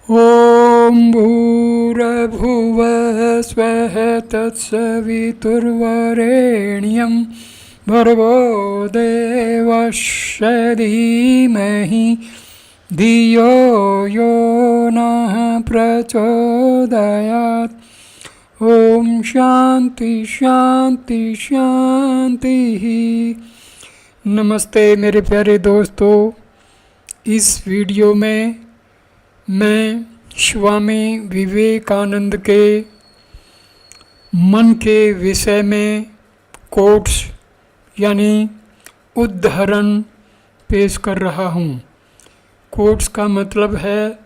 ॐ भूर्भुवः स्वः तत्सवितुर्वरेण्यं भर्गो देवस्य धीमहि धियो यो नः प्रचोदयात्। ओम शांति शांति शांति। नमस्ते मेरे प्यारे दोस्तों, इस वीडियो में मैं स्वामी विवेकानंद के मन के विषय में कोट्स यानी उद्धरण पेश कर रहा हूँ। कोट्स का मतलब है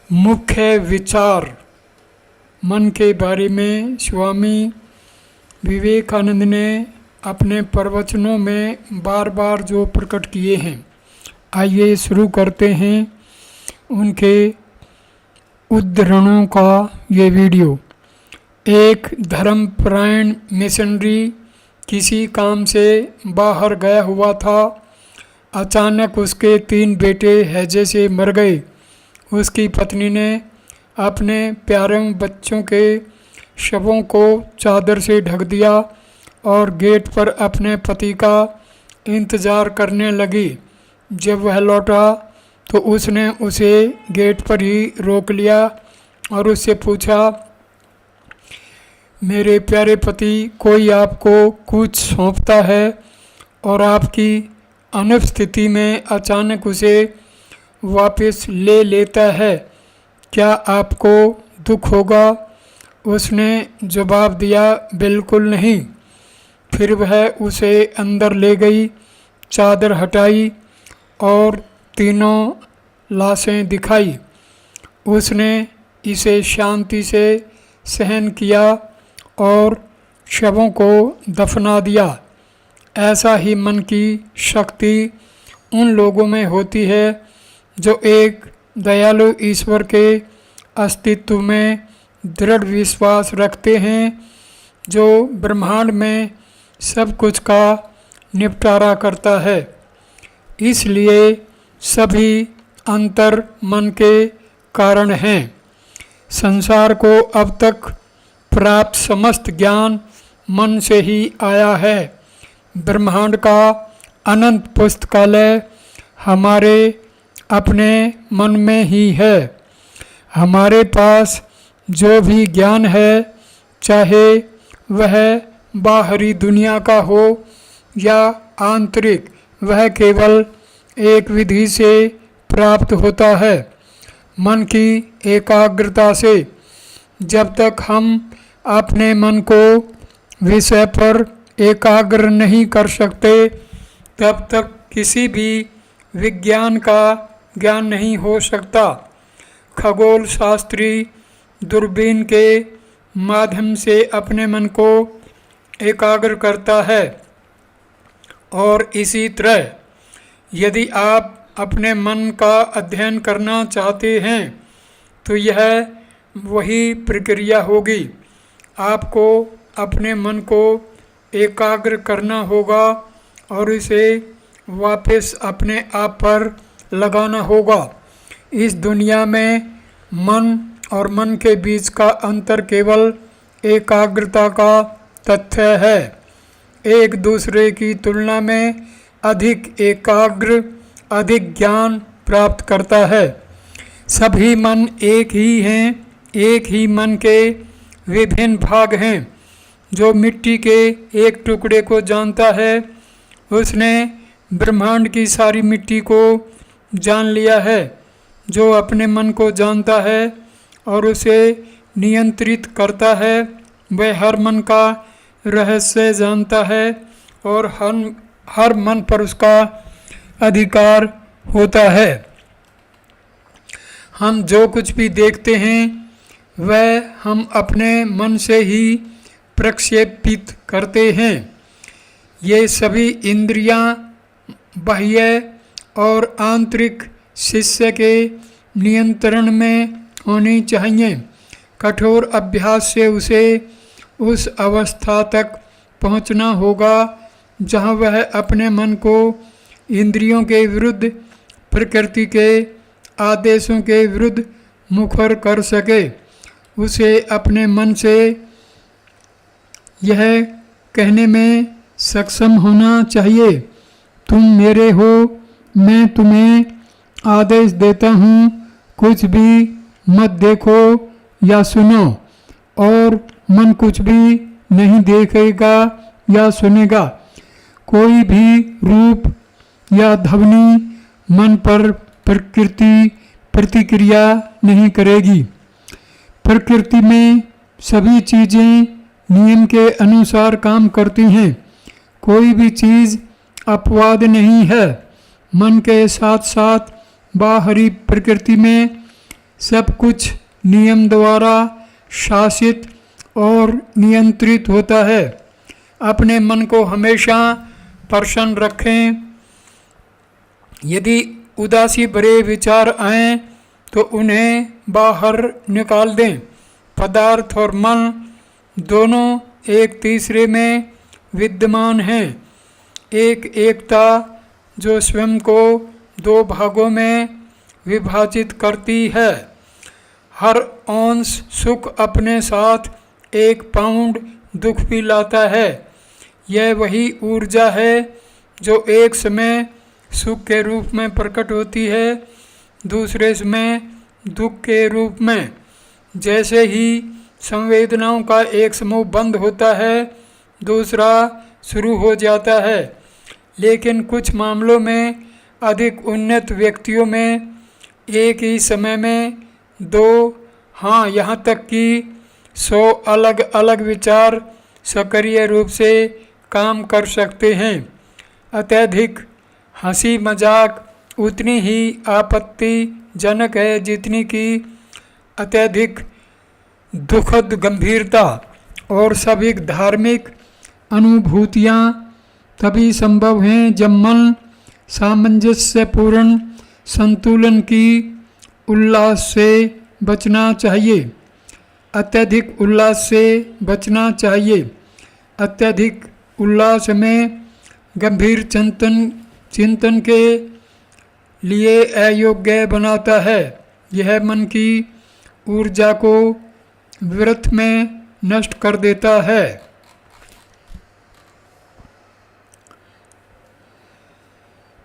मुख्य विचार। मन के बारे में स्वामी विवेकानंद ने अपने प्रवचनों में बार बार जो प्रकट किए हैं। आइए शुरू करते हैं उनके उद्धरणों का ये वीडियो। एक धर्मपरायण मिशनरी किसी काम से बाहर गया हुआ था। अचानक उसके 3 बेटे हैजे से मर गए। उसकी पत्नी ने अपने प्यारे बच्चों के शवों को चादर से ढक दिया और गेट पर अपने पति का इंतज़ार करने लगी। जब वह लौटा तो उसने उसे गेट पर ही रोक लिया और उससे पूछा, मेरे प्यारे पति, कोई आपको कुछ सौंपता है और आपकी अनुपस्थिति में अचानक उसे वापस ले लेता है, क्या आपको दुख होगा? उसने जवाब दिया, बिल्कुल नहीं। फिर वह उसे अंदर ले गई, चादर हटाई और तीनों लाशें दिखाई। उसने इसे शांति से सहन किया और शवों को दफना दिया। ऐसा ही मन की शक्ति उन लोगों में होती है जो एक दयालु ईश्वर के अस्तित्व में दृढ़ विश्वास रखते हैं, जो ब्रह्मांड में सब कुछ का निपटारा करता है। इसलिए सभी अंतर मन के कारण हैं। संसार को अब तक प्राप्त समस्त ज्ञान मन से ही आया है। ब्रह्मांड का अनंत पुस्तकालय हमारे अपने मन में ही है। हमारे पास जो भी ज्ञान है, चाहे वह बाहरी दुनिया का हो या आंतरिक, वह केवल एक विधि से प्राप्त होता है, मन की एकाग्रता से। जब तक हम अपने मन को विषय पर एकाग्र नहीं कर सकते, तब तक किसी भी विज्ञान का ज्ञान नहीं हो सकता। खगोल शास्त्री दूरबीन के माध्यम से अपने मन को एकाग्र करता है और इसी तरह यदि आप अपने मन का अध्ययन करना चाहते हैं तो यह वही प्रक्रिया होगी। आपको अपने मन को एकाग्र करना होगा और इसे वापस अपने आप पर लगाना होगा। इस दुनिया में मन और मन के बीच का अंतर केवल एकाग्रता का तथ्य है। एक दूसरे की तुलना में अधिक एकाग्र अधिक ज्ञान प्राप्त करता है। सभी मन एक ही हैं, एक ही मन के विभिन्न भाग हैं। जो मिट्टी के एक टुकड़े को जानता है, उसने ब्रह्मांड की सारी मिट्टी को जान लिया है। जो अपने मन को जानता है और उसे नियंत्रित करता है, वह हर मन का रहस्य जानता है और हर मन पर उसका अधिकार होता है। हम जो कुछ भी देखते हैं वह हम अपने मन से ही प्रक्षेपित करते हैं। ये सभी इंद्रियां बाह्य और आंतरिक शिष्य के नियंत्रण में होनी चाहिए। कठोर अभ्यास से उसे उस अवस्था तक पहुंचना होगा जहां वह अपने मन को इंद्रियों के विरुद्ध, प्रकृति के आदेशों के विरुद्ध मुखर कर सके। उसे अपने मन से यह कहने में सक्षम होना चाहिए, तुम मेरे हो, मैं तुम्हें आदेश देता हूँ, कुछ भी मत देखो या सुनो। और मन कुछ भी नहीं देखेगा या सुनेगा। कोई भी रूप या ध्वनि मन पर प्रकृति प्रतिक्रिया नहीं करेगी। प्रकृति में सभी चीज़ें नियम के अनुसार काम करती हैं। कोई भी चीज़ अपवाद नहीं है। मन के साथ साथ बाहरी प्रकृति में सब कुछ नियम द्वारा शासित और नियंत्रित होता है। अपने मन को हमेशा प्रसन्न रखें। यदि उदासी भरे विचार आएं तो उन्हें बाहर निकाल दें। पदार्थ और मन दोनों एक तीसरे में विद्यमान हैं। एक एकता जो स्वयं को दो भागों में विभाजित करती है। हर अंश सुख अपने साथ 1 पाउंड दुख भी लाता है। यह वही ऊर्जा है जो एक समय सुख के रूप में प्रकट होती है, दूसरे समय दुख के रूप में। जैसे ही संवेदनाओं का एक समूह बंद होता है, दूसरा शुरू हो जाता है। लेकिन कुछ मामलों में अधिक उन्नत व्यक्तियों में एक ही समय में 2, हाँ यहाँ तक कि 100 अलग अलग विचार सक्रिय रूप से काम कर सकते हैं। अत्यधिक हंसी मजाक उतनी ही आपत्तिजनक है जितनी कि अत्यधिक दुखद गंभीरता। और सभी धार्मिक अनुभूतियाँ तभी संभव हैं जब मन सामंजस्यपूर्ण संतुलन की उल्लास से बचना चाहिए। अत्यधिक उल्लास से बचना चाहिए। अत्यधिक उल्लास में गंभीर चिंतन के लिए अयोग्य बनाता है। यह मन की ऊर्जा को व्यर्थ में नष्ट कर देता है।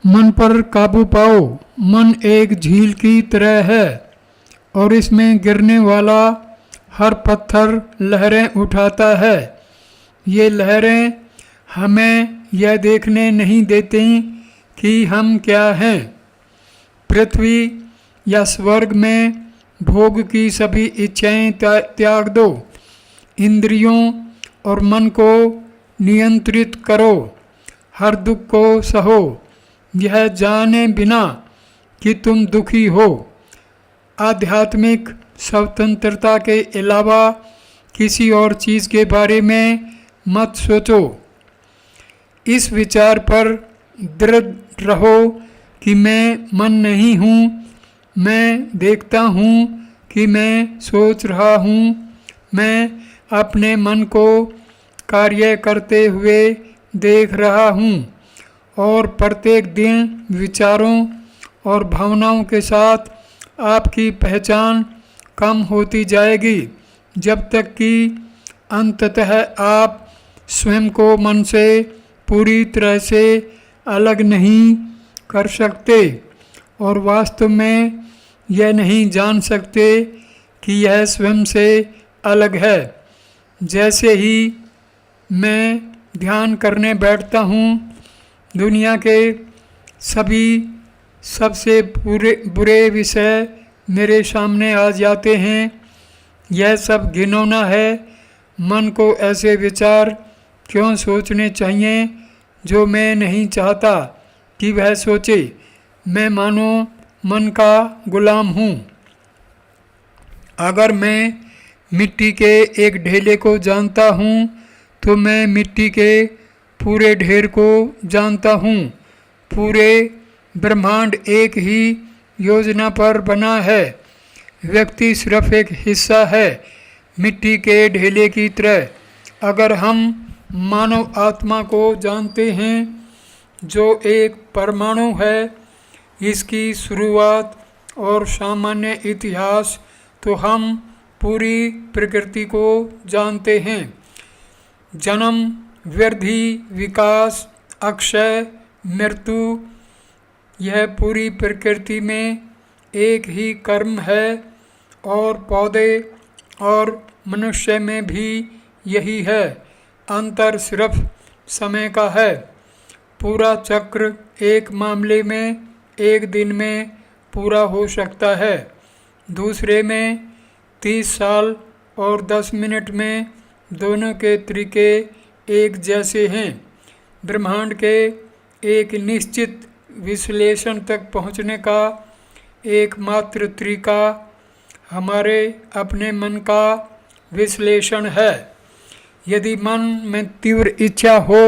मन पर काबू पाओ। मन एक झील की तरह है और इसमें गिरने वाला हर पत्थर लहरें उठाता है। ये लहरें हमें यह देखने नहीं देती कि हम क्या हैं। पृथ्वी या स्वर्ग में भोग की सभी इच्छाएं त्याग दो। इंद्रियों और मन को नियंत्रित करो। हर दुख को सहो, यह जाने बिना कि तुम दुखी हो। आध्यात्मिक स्वतंत्रता के अलावा किसी और चीज़ के बारे में मत सोचो। इस विचार पर दृढ़ रहो कि मैं मन नहीं हूँ। मैं देखता हूँ कि मैं सोच रहा हूँ। मैं अपने मन को कार्य करते हुए देख रहा हूँ और प्रत्येक दिन विचारों और भावनाओं के साथ आपकी पहचान कम होती जाएगी, जब तक कि अंततः आप स्वयं को मन से पूरी तरह से अलग नहीं कर सकते और वास्तव में यह नहीं जान सकते कि यह स्वयं से अलग है। जैसे ही मैं ध्यान करने बैठता हूँ, दुनिया के सभी सबसे बुरे विषय मेरे सामने आ जाते हैं। यह सब घिनौना है। मन को ऐसे विचार क्यों सोचने चाहिए जो मैं नहीं चाहता कि वह सोचे। मैं मानो मन का गुलाम हूँ। अगर मैं मिट्टी के एक ढेले को जानता हूँ तो मैं मिट्टी के पूरे ढेर को जानता हूँ। पूरे ब्रह्मांड एक ही योजना पर बना है। व्यक्ति सिर्फ एक हिस्सा है, मिट्टी के ढेले की तरह। अगर हम मानव आत्मा को जानते हैं जो एक परमाणु है, इसकी शुरुआत और सामान्य इतिहास तो हम पूरी प्रकृति को जानते हैं। जन्म, वृद्धि, विकास, अक्षय, मृत्यु, यह पूरी प्रकृति में एक ही कर्म है और पौधे और मनुष्य में भी यही है। अंतर सिर्फ समय का है। पूरा चक्र एक मामले में एक दिन में पूरा हो सकता है, दूसरे में 30 साल और 10 मिनट में। दोनों के तरीके एक जैसे हैं। ब्रह्मांड के एक निश्चित विश्लेषण तक पहुंचने का एकमात्र तरीका हमारे अपने मन का विश्लेषण है। यदि मन में तीव्र इच्छा हो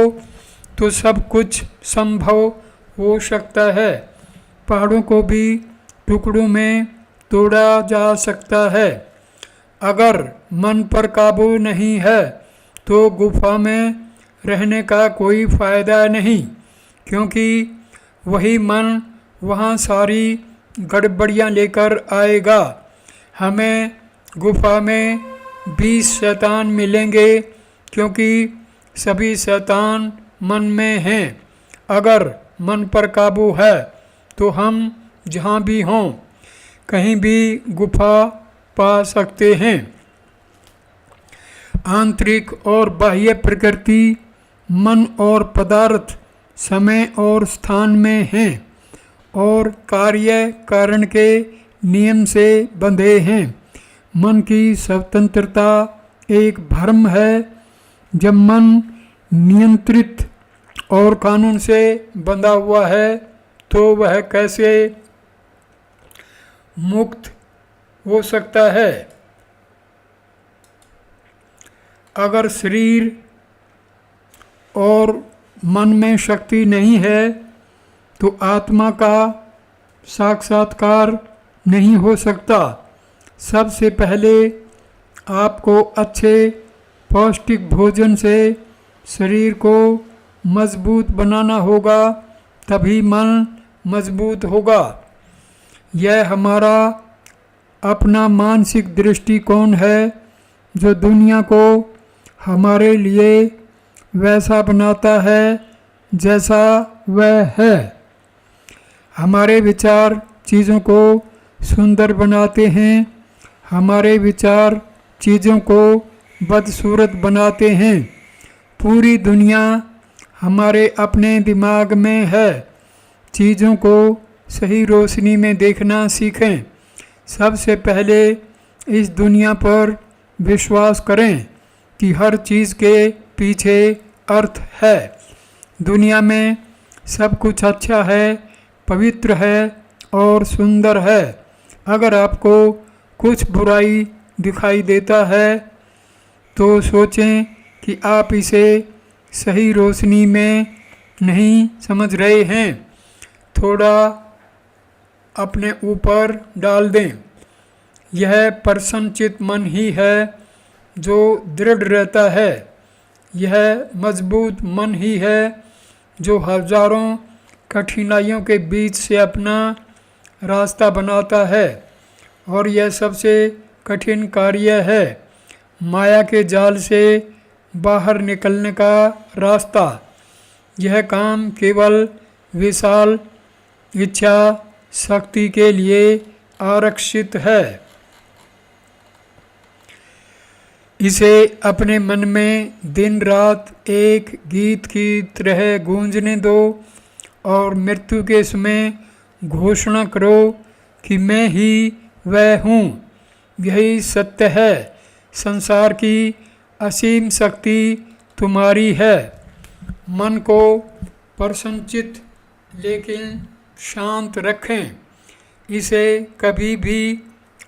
तो सब कुछ संभव हो सकता है। पहाड़ों को भी टुकड़ों में तोड़ा जा सकता है। अगर मन पर काबू नहीं है तो गुफा में रहने का कोई फ़ायदा नहीं, क्योंकि वही मन वहाँ सारी गड़बड़ियाँ लेकर आएगा। हमें गुफा में 20 शैतान मिलेंगे, क्योंकि सभी शैतान मन में हैं। अगर मन पर काबू है तो हम जहाँ भी हों कहीं भी गुफा पा सकते हैं। आंतरिक और बाह्य प्रकृति, मन और पदार्थ समय और स्थान में हैं और कार्य कारण के नियम से बंधे हैं। मन की स्वतंत्रता एक भ्रम है। जब मन नियंत्रित और कानून से बंधा हुआ है तो वह कैसे मुक्त हो सकता है? अगर शरीर और मन में शक्ति नहीं है तो आत्मा का साक्षात्कार नहीं हो सकता। सबसे पहले आपको अच्छे पौष्टिक भोजन से शरीर को मजबूत बनाना होगा, तभी मन मजबूत होगा। यह हमारा अपना मानसिक दृष्टिकोण है जो दुनिया को हमारे लिए वैसा बनाता है जैसा वह है। हमारे विचार चीज़ों को सुंदर बनाते हैं, हमारे विचार चीज़ों को बदसूरत बनाते हैं। पूरी दुनिया हमारे अपने दिमाग में है। चीज़ों को सही रोशनी में देखना सीखें। सबसे पहले इस दुनिया पर विश्वास करें कि हर चीज़ के पीछे अर्थ है। दुनिया में सब कुछ अच्छा है, पवित्र है और सुंदर है। अगर आपको कुछ बुराई दिखाई देता है तो सोचें कि आप इसे सही रोशनी में नहीं समझ रहे हैं। थोड़ा अपने ऊपर डाल दें। यह प्रसन्नचित्त मन ही है जो दृढ़ रहता है। यह मजबूत मन ही है जो हजारों कठिनाइयों के बीच से अपना रास्ता बनाता है। और यह सबसे कठिन कार्य है, माया के जाल से बाहर निकलने का रास्ता। यह काम केवल विशाल इच्छा शक्ति के लिए आरक्षित है। इसे अपने मन में दिन रात एक गीत की तरह गूंजने दो और मृत्यु के समय घोषणा करो कि मैं ही वह हूँ। यही सत्य है। संसार की असीम शक्ति तुम्हारी है। मन को प्रसन्नचित्त लेकिन शांत रखें। इसे कभी भी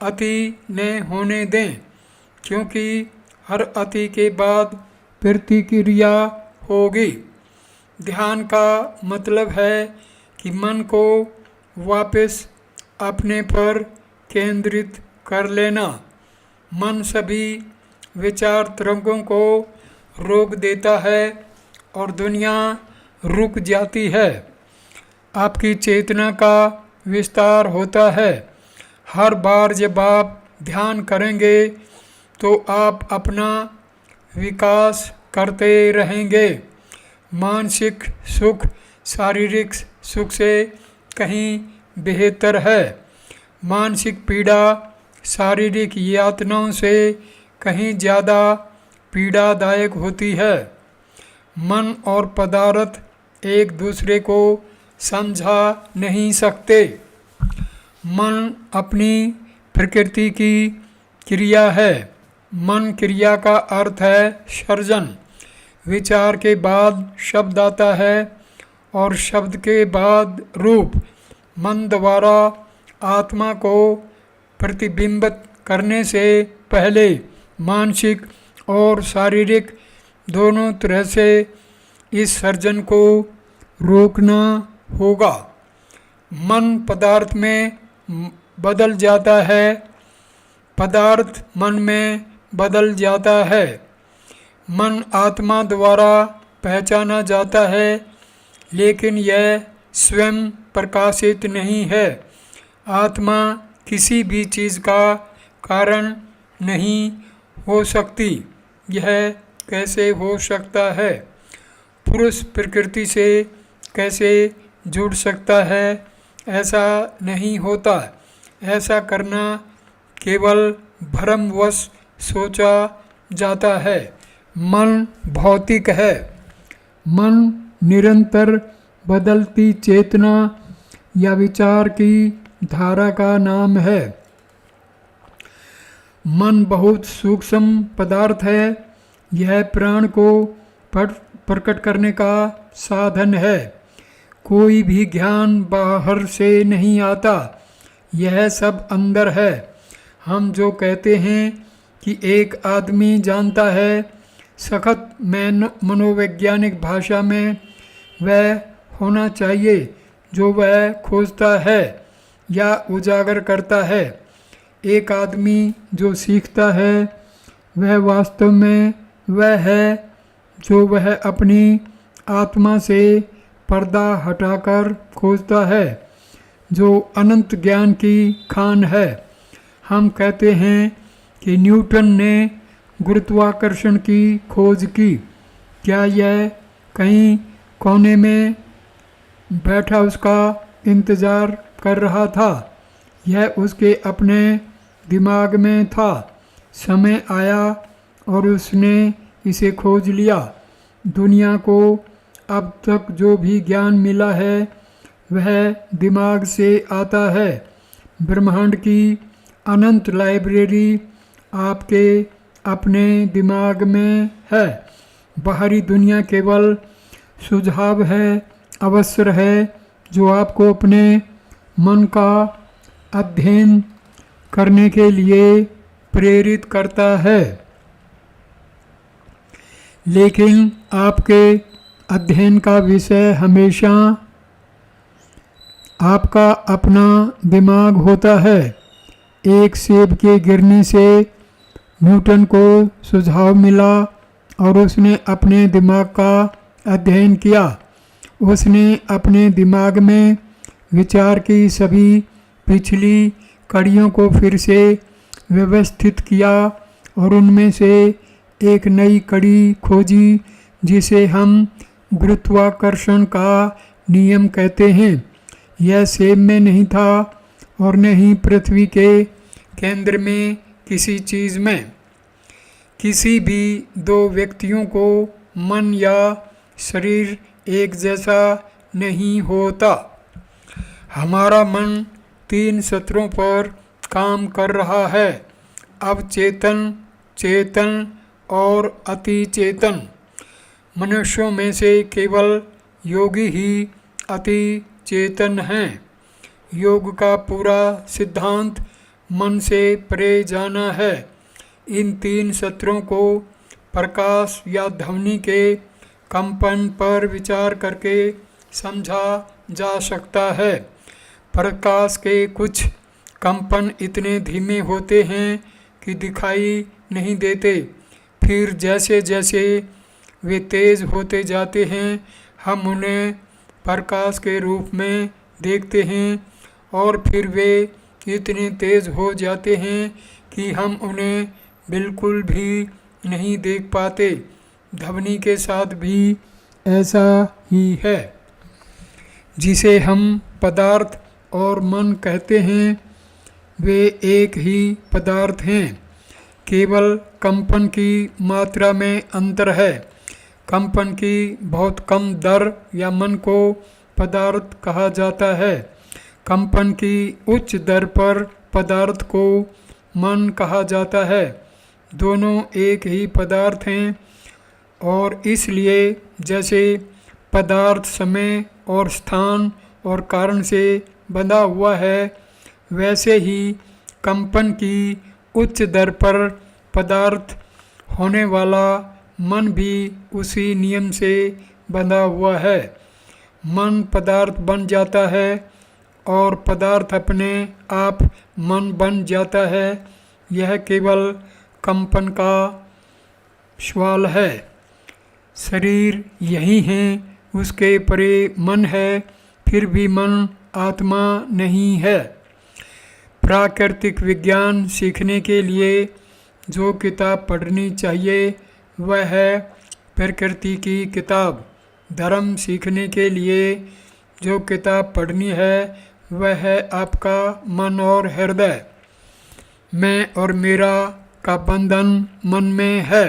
अति न होने दें, क्योंकि हर अति के बाद प्रतिक्रिया होगी। ध्यान का मतलब है कि मन को वापस अपने पर केंद्रित कर लेना। मन सभी विचार तरंगों को रोक देता है और दुनिया रुक जाती है। आपकी चेतना का विस्तार होता है। हर बार जब आप ध्यान करेंगे तो आप अपना विकास करते रहेंगे। मानसिक सुख शारीरिक सुख से कहीं बेहतर है। मानसिक पीड़ा शारीरिक यातनाओं से कहीं ज़्यादा पीड़ादायक होती है। मन और पदार्थ एक दूसरे को समझा नहीं सकते। मन अपनी प्रकृति की क्रिया है। मन क्रिया का अर्थ है सर्जन। विचार के बाद शब्द आता है और शब्द के बाद रूप। मन द्वारा आत्मा को प्रतिबिंबित करने से पहले मानसिक और शारीरिक दोनों तरह से इस सर्जन को रोकना होगा। मन पदार्थ में बदल जाता है, पदार्थ मन में बदल जाता है। मन आत्मा द्वारा पहचाना जाता है, लेकिन यह स्वयं प्रकाशित नहीं है। आत्मा किसी भी चीज़ का कारण नहीं हो सकती। यह कैसे हो सकता है? पुरुष प्रकृति से कैसे जुड़ सकता है? ऐसा नहीं होता। ऐसा करना केवल भ्रमवश सोचा जाता है। मन भौतिक है। मन निरंतर बदलती चेतना या विचार की धारा का नाम है। मन बहुत सूक्ष्म पदार्थ है। यह प्राण को प्रकट करने का साधन है। कोई भी ज्ञान बाहर से नहीं आता, यह सब अंदर है। हम जो कहते हैं कि एक आदमी जानता है, सख्त मनोवैज्ञानिक भाषा में वह होना चाहिए जो वह खोजता है या उजागर करता है। एक आदमी जो सीखता है वह वास्तव में वह है जो वह अपनी आत्मा से पर्दा हटाकर खोजता है, जो अनंत ज्ञान की खान है। हम कहते हैं कि न्यूटन ने गुरुत्वाकर्षण की खोज की। क्या यह कहीं कोने में बैठा उसका इंतज़ार कर रहा था? यह उसके अपने दिमाग में था। समय आया और उसने इसे खोज लिया। दुनिया को अब तक जो भी ज्ञान मिला है वह दिमाग से आता है। ब्रह्मांड की अनंत लाइब्रेरी आपके अपने दिमाग में है। बाहरी दुनिया केवल सुझाव है, अवसर है जो आपको अपने मन का अध्ययन करने के लिए प्रेरित करता है। लेकिन आपके अध्ययन का विषय हमेशा आपका अपना दिमाग होता है। एक सेब के गिरने से न्यूटन को सुझाव मिला और उसने अपने दिमाग का अध्ययन किया। उसने अपने दिमाग में विचार की सभी पिछली कड़ियों को फिर से व्यवस्थित किया और उनमें से एक नई कड़ी खोजी जिसे हम गुरुत्वाकर्षण का नियम कहते हैं। यह सेब में नहीं था और न ही पृथ्वी के केंद्र में किसी चीज़ में। किसी भी दो व्यक्तियों को मन या शरीर एक जैसा नहीं होता। हमारा मन 3 स्तरों पर काम कर रहा है, अवचेतन, चेतन और अति चेतन। मनुष्यों में से केवल योगी ही अति चेतन हैं। योग का पूरा सिद्धांत मन से परे जाना है। इन 3 स्तरों को प्रकाश या ध्वनि के कंपन पर विचार करके समझा जा सकता है। प्रकाश के कुछ कंपन इतने धीमे होते हैं कि दिखाई नहीं देते। फिर जैसे जैसे वे तेज़ होते जाते हैं हम उन्हें प्रकाश के रूप में देखते हैं और फिर वे इतने तेज़ हो जाते हैं कि हम उन्हें बिल्कुल भी नहीं देख पाते। ध्वनि के साथ भी ऐसा ही है। जिसे हम पदार्थ और मन कहते हैं वे एक ही पदार्थ हैं, केवल कंपन की मात्रा में अंतर है। कंपन की बहुत कम दर या मन को पदार्थ कहा जाता है। कंपन की उच्च दर पर पदार्थ को मन कहा जाता है। दोनों एक ही पदार्थ हैं और इसलिए जैसे पदार्थ समय और स्थान और कारण से बंधा हुआ है, वैसे ही कंपन की उच्च दर पर पदार्थ होने वाला मन भी उसी नियम से बंधा हुआ है। मन पदार्थ बन जाता है और पदार्थ अपने आप मन बन जाता है। यह केवल कंपन का सवाल है। शरीर यही है, उसके परे मन है, फिर भी मन आत्मा नहीं है। प्राकृतिक विज्ञान सीखने के लिए जो किताब पढ़नी चाहिए वह है प्रकृति की किताब। धर्म सीखने के लिए जो किताब पढ़नी है वह है आपका मन और हृदय। मैं और मेरा का बंधन मन में है।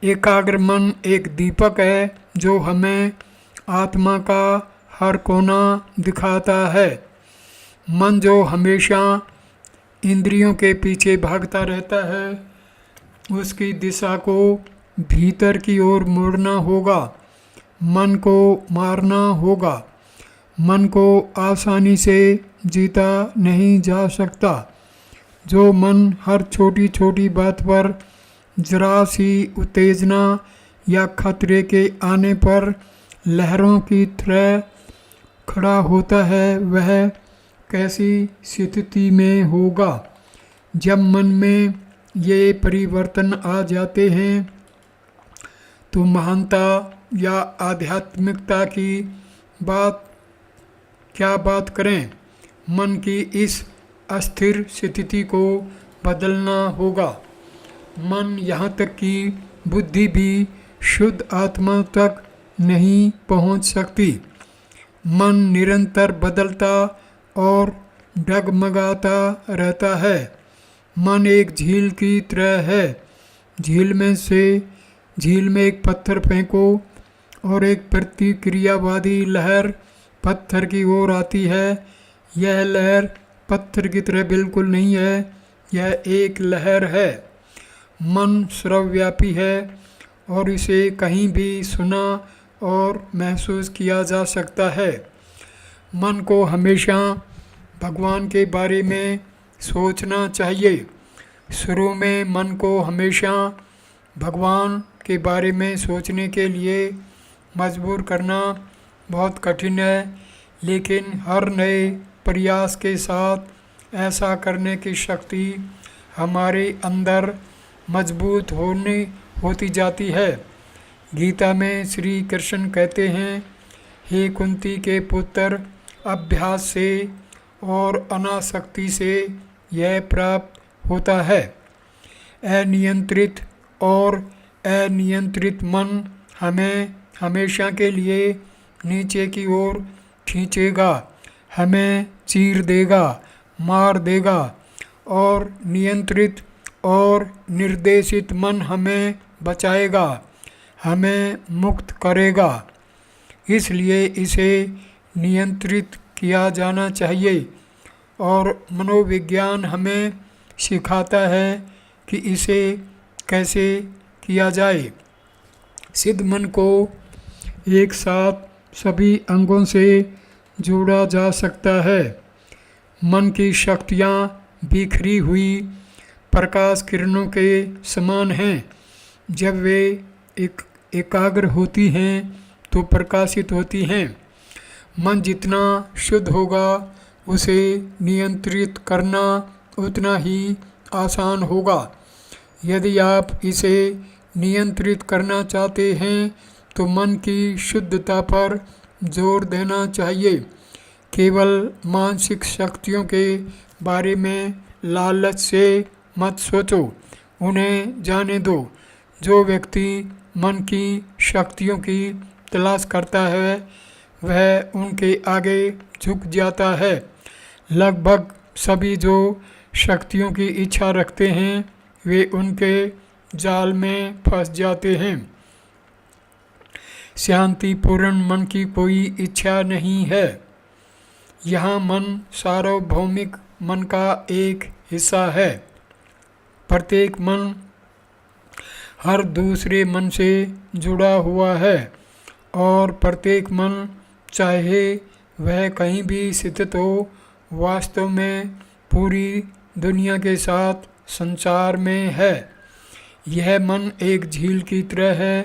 एकाग्र मन एक दीपक है जो हमें आत्मा का हर कोना दिखाता है। मन जो हमेशा इंद्रियों के पीछे भागता रहता है, उसकी दिशा को भीतर की ओर मोड़ना होगा। मन को मारना होगा। मन को आसानी से जीता नहीं जा सकता। जो मन हर छोटी छोटी बात पर जरा सी उत्तेजना या खतरे के आने पर लहरों की तरह खड़ा होता है, वह कैसी स्थिति में होगा। जब मन में ये परिवर्तन आ जाते हैं तो महानता या आध्यात्मिकता की क्या बात करें। मन की इस अस्थिर स्थिति को बदलना होगा। मन यहाँ तक कि बुद्धि भी शुद्ध आत्मा तक नहीं पहुँच सकती। मन निरंतर बदलता और डगमगाता रहता है। मन एक झील की तरह है। झील में एक पत्थर फेंको और एक प्रतिक्रियावादी लहर पत्थर की ओर आती है। यह लहर पत्थर की तरह बिल्कुल नहीं है, यह एक लहर है। मन सर्वव्यापी है और इसे कहीं भी सुना और महसूस किया जा सकता है। मन को हमेशा भगवान के बारे में सोचना चाहिए। शुरू में मन को हमेशा भगवान के बारे में सोचने के लिए मजबूर करना बहुत कठिन है, लेकिन हर नए प्रयास के साथ ऐसा करने की शक्ति हमारे अंदर मजबूत होती जाती है। गीता में श्री कृष्ण कहते हैं, हे कुंती के पुत्र, अभ्यास से और अनासक्ति से यह प्राप्त होता है। अनियंत्रित और अनियंत्रित मन हमें हमेशा के लिए नीचे की ओर खींचेगा, हमें चीर देगा, मार देगा, और नियंत्रित और निर्देशित मन हमें बचाएगा, हमें मुक्त करेगा। इसलिए इसे नियंत्रित किया जाना चाहिए और मनोविज्ञान हमें सिखाता है कि इसे कैसे किया जाए। सिद्ध मन को एक साथ सभी अंगों से जोड़ा जा सकता है। मन की शक्तियाँ बिखरी हुई प्रकाश किरणों के समान हैं। जब वे एकाग्र होती हैं तो प्रकाशित होती हैं। मन जितना शुद्ध होगा उसे नियंत्रित करना उतना ही आसान होगा। यदि आप इसे नियंत्रित करना चाहते हैं तो मन की शुद्धता पर जोर देना चाहिए। केवल मानसिक शक्तियों के बारे में लालच से मत सोचो, उन्हें जाने दो। जो व्यक्ति मन की शक्तियों की तलाश करता है वह उनके आगे झुक जाता है। लगभग सभी जो शक्तियों की इच्छा रखते हैं वे उनके जाल में फंस जाते हैं। शांतिपूर्ण मन की कोई इच्छा नहीं है। यहाँ मन सार्वभौमिक मन का एक हिस्सा है। प्रत्येक मन हर दूसरे मन से जुड़ा हुआ है और प्रत्येक मन, चाहे वह कहीं भी स्थित हो, वास्तव में पूरी दुनिया के साथ संचार में है। यह मन एक झील की तरह है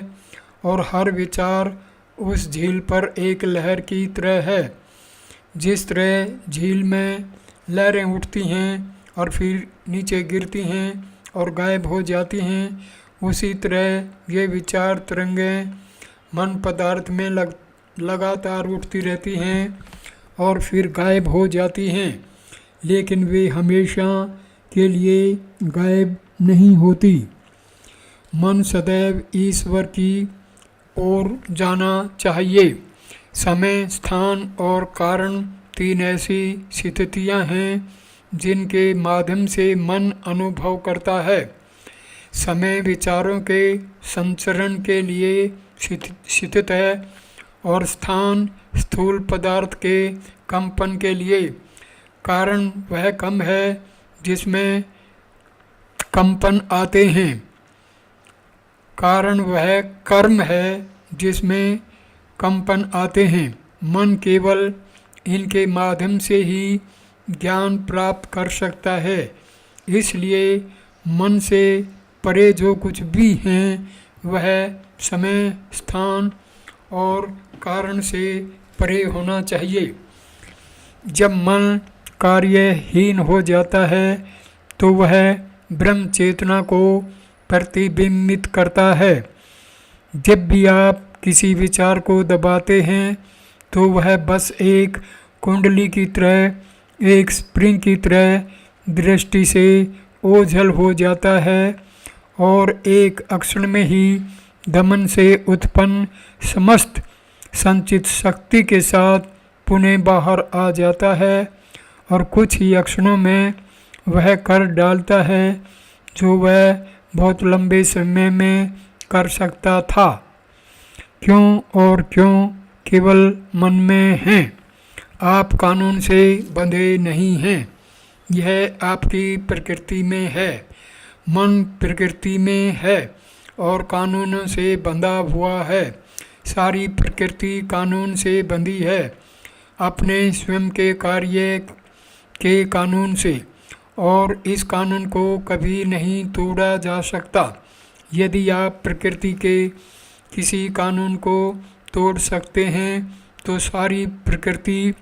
और हर विचार उस झील पर एक लहर की तरह है। जिस तरह झील में लहरें उठती हैं और फिर नीचे गिरती हैं और गायब हो जाती हैं, उसी तरह ये विचार तरंगें मन पदार्थ में लगातार उठती रहती हैं और फिर गायब हो जाती हैं, लेकिन वे हमेशा के लिए गायब नहीं होती। मन सदैव ईश्वर की ओर जाना चाहिए। समय, स्थान और कारण तीन ऐसी स्थितियां हैं जिनके माध्यम से मन अनुभव करता है। समय विचारों के संचरण के लिए स्थित है और स्थान स्थूल पदार्थ के कंपन के लिए। कारण वह कम है जिसमें कंपन आते हैं। कारण वह कर्म है जिसमें कंपन आते हैं। मन केवल इनके माध्यम से ही ज्ञान प्राप्त कर सकता है। इसलिए मन से परे जो कुछ भी हैं वह समय, स्थान और कारण से परे होना चाहिए। जब मन कार्यहीन हो जाता है तो वह ब्रह्म चेतना को प्रतिबिंबित करता है। जब भी आप किसी विचार को दबाते हैं तो वह बस एक कुंडली की तरह, एक स्प्रिंग की तरह दृष्टि से ओझल हो जाता है और एक क्षण में ही दमन से उत्पन्न समस्त संचित शक्ति के साथ पुनः बाहर आ जाता है और कुछ ही क्षणों में वह कर डालता है जो वह बहुत लंबे समय में कर सकता था। क्यों और क्यों केवल मन में हैं। आप कानून से बंधे नहीं हैं, यह आपकी प्रकृति में है। मन प्रकृति में है और कानूनों से बंधा हुआ है। सारी प्रकृति कानून से बंधी है, अपने स्वयं के कार्य के कानून से, और इस कानून को कभी नहीं तोड़ा जा सकता। यदि आप प्रकृति के किसी कानून को तोड़ सकते हैं तो सारी प्रकृति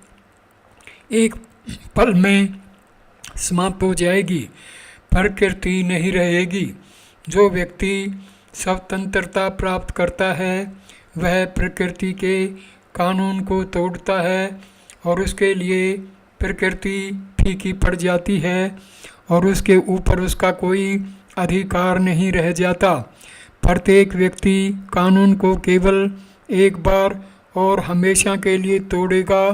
एक पल में समाप्त हो जाएगी, प्रकृति नहीं रहेगी। जो व्यक्ति स्वतंत्रता प्राप्त करता है वह प्रकृति के कानून को तोड़ता है और उसके लिए प्रकृति फीकी पड़ जाती है और उसके ऊपर उसका कोई अधिकार नहीं रह जाता। प्रत्येक व्यक्ति कानून को केवल एक बार और हमेशा के लिए तोड़ेगा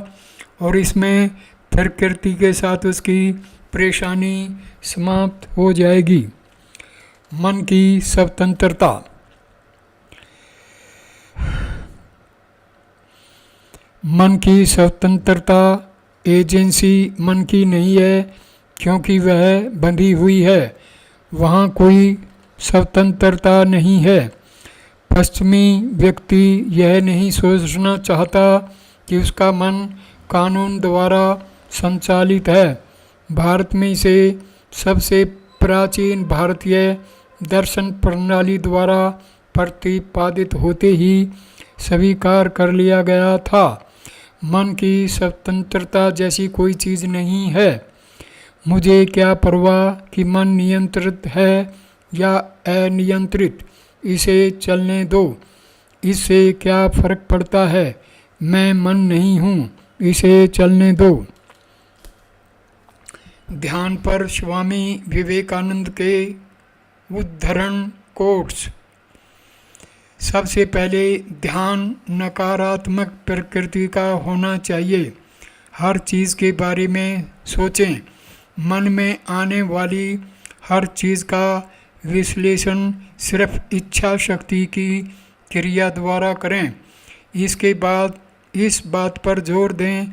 और इसमें प्रकृति के साथ उसकी परेशानी समाप्त हो जाएगी। मन की स्वतंत्रता। मन की स्वतंत्रता एजेंसी मन की नहीं है क्योंकि वह बंधी हुई है। वहाँ कोई स्वतंत्रता नहीं है। पश्चिमी व्यक्ति यह नहीं सोचना चाहता कि उसका मन कानून द्वारा संचालित है। भारत में से सबसे प्राचीन भारतीय दर्शन प्रणाली द्वारा प्रतिपादित होते ही स्वीकार कर लिया गया था। मन की स्वतंत्रता जैसी कोई चीज़ नहीं है। मुझे क्या परवाह कि मन नियंत्रित है या अनियंत्रित, इसे चलने दो, इससे क्या फ़र्क पड़ता है। मैं मन नहीं हूँ, इसे चलने दो। ध्यान पर स्वामी विवेकानंद के उद्धरण कोट्स। सबसे पहले ध्यान नकारात्मक प्रकृति का होना चाहिए। हर चीज़ के बारे में सोचें। मन में आने वाली हर चीज़ का विश्लेषण सिर्फ इच्छा शक्ति की क्रिया द्वारा करें। इसके बाद इस बात पर जोर दें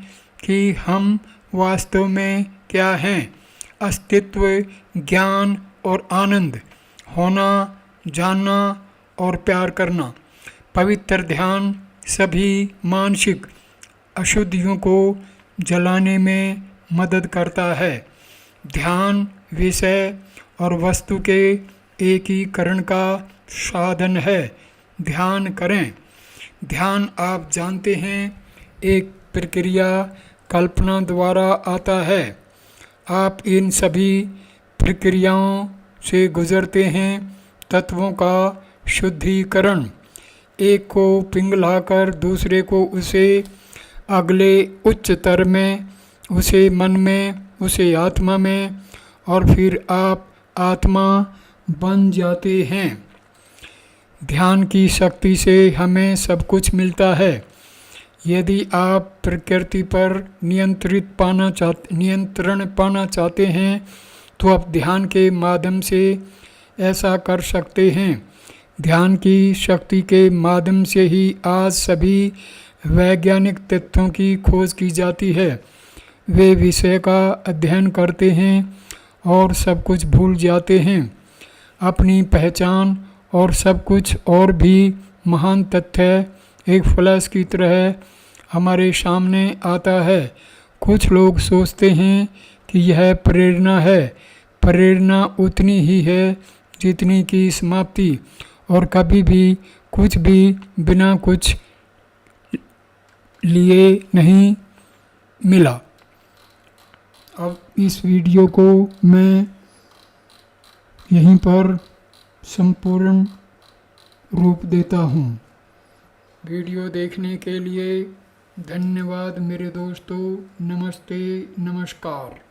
कि हम वास्तव में क्या हैं। अस्तित्व, ज्ञान और आनंद, होना, जानना और प्यार करना। पवित्र ध्यान सभी मानसिक अशुद्धियों को जलाने में मदद करता है। ध्यान विषय और वस्तु के एकीकरण का साधन है। ध्यान करें। ध्यान आप जानते हैं एक प्रक्रिया कल्पना द्वारा आता है। आप इन सभी प्रक्रियाओं से गुजरते हैं। तत्वों का शुद्धिकरण, एक को पिघलाकर दूसरे को उसे अगले उच्च स्तर में, उसे मन में, उसे आत्मा में, और फिर आप आत्मा बन जाते हैं। ध्यान की शक्ति से हमें सब कुछ मिलता है। यदि आप प्रकृति पर नियंत्रण पाना चाहते हैं तो आप ध्यान के माध्यम से ऐसा कर सकते हैं। ध्यान की शक्ति के माध्यम से ही आज सभी वैज्ञानिक तथ्यों की खोज की जाती है। वे विषय का अध्ययन करते हैं और सब कुछ भूल जाते हैं। अपनी पहचान और सब कुछ और भी महान तथ्य एक फ्लैश की तरह हमारे सामने आता है। कुछ लोग सोचते हैं कि यह प्रेरणा है। प्रेरणा उतनी ही है जितनी की समाप्ति, और कभी भी कुछ भी बिना कुछ लिए नहीं मिला। अब इस वीडियो को मैं यहीं पर संपूर्ण रूप देता हूँ। वीडियो देखने के लिए धन्यवाद मेरे दोस्तों। नमस्ते, नमस्कार।